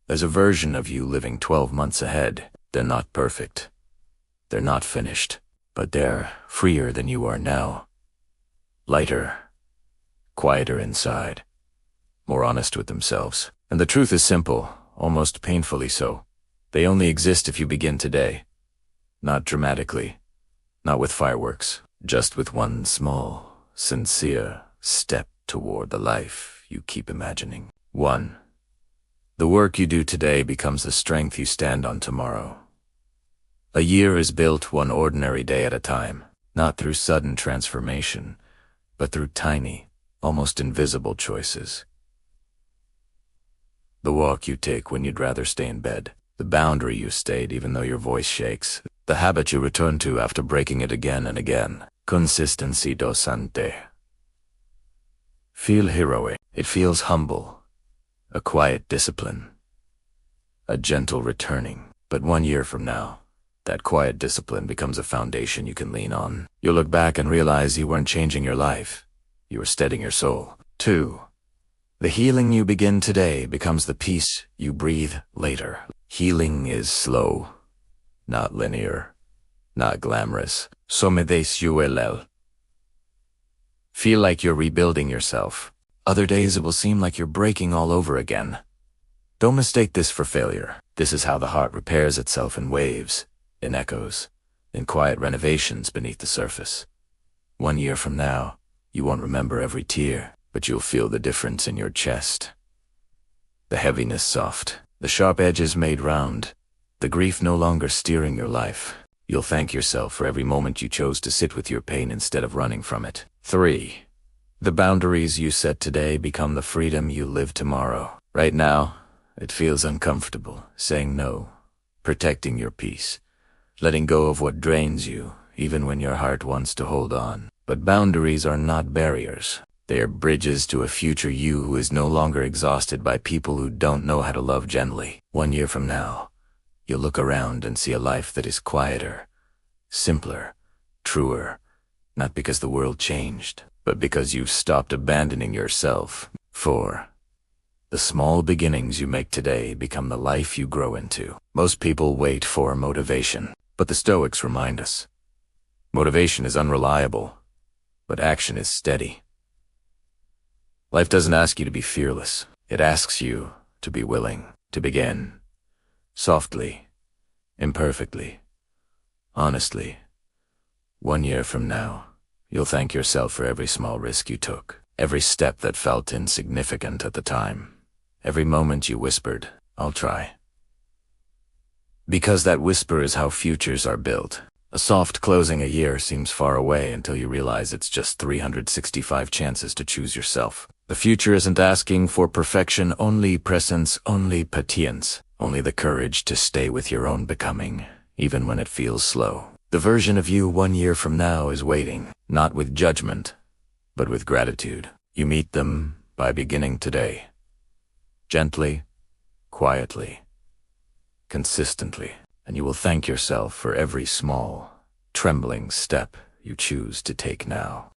There's a version of you living 12 months ahead. They're not perfect. They're not finished. But they're freer than you are now. Lighter. Quieter inside. More honest with themselves. And the truth is simple, almost painfully so. They only exist if you begin today. Not dramatically. Not with fireworks. Just with one small, sincere step toward the life you keep imagining. 1. The work you do today becomes the strength you stand on tomorrow. A year is built one ordinary day at a time, not through sudden transformation, but through tiny, almost invisible choices. The walk you take when you'd rather stay in bed, the boundary you stayed even though your voice shakes, the habit you return to after breaking it again and again. Consistency docente. Feel heroic. It feels humble. A quiet discipline. A gentle returning. But 1 year from now, that quiet discipline becomes a foundation you can lean on. You'll look back and realize you weren't changing your life. You were steadying your soul. 2. The healing you begin today becomes the peace you breathe later. Healing is slow, not linear, not glamorous. Somedesuelel. Feel like you're rebuilding yourself. Other days it will seem like you're breaking all over again. Don't mistake this for failure. This is how the heart repairs itself in waves, in echoes, in quiet renovations beneath the surface. 1 year from now, you won't remember every tear, but you'll feel the difference in your chest. The heaviness soft, the sharp edges made round, the grief no longer steering your life. You'll thank yourself for every moment you chose to sit with your pain instead of running from it. 3. The boundaries you set today become the freedom you live tomorrow. Right now, it feels uncomfortable, saying no, protecting your peace, letting go of what drains you, even when your heart wants to hold on. But boundaries are not barriers. They are bridges to a future you who is no longer exhausted by people who don't know how to love gently. 1 year from now, you'll look around and see a life that is quieter, simpler, truer, not because the world changed, but because you've stopped abandoning yourself. 4. The small beginnings you make today become the life you grow into. Most people wait for motivation, but the Stoics remind us. Motivation is unreliable, but action is steady. Life doesn't ask you to be fearless. It asks you to be willing to begin. Softly, imperfectly, honestly. 1 year from now, you'll thank yourself for every small risk you took, every step that felt insignificant at the time, every moment you whispered, "I'll try." Because that whisper is how futures are built. A soft closing a year seems far away until you realize it's just 365 chances to choose yourself. The future isn't asking for perfection, only presence, only patience. Only the courage to stay with your own becoming, even when it feels slow. The version of you 1 year from now is waiting, not with judgment, but with gratitude. You meet them by beginning today. Gently, quietly, consistently, and you will thank yourself for every small, trembling step you choose to take now.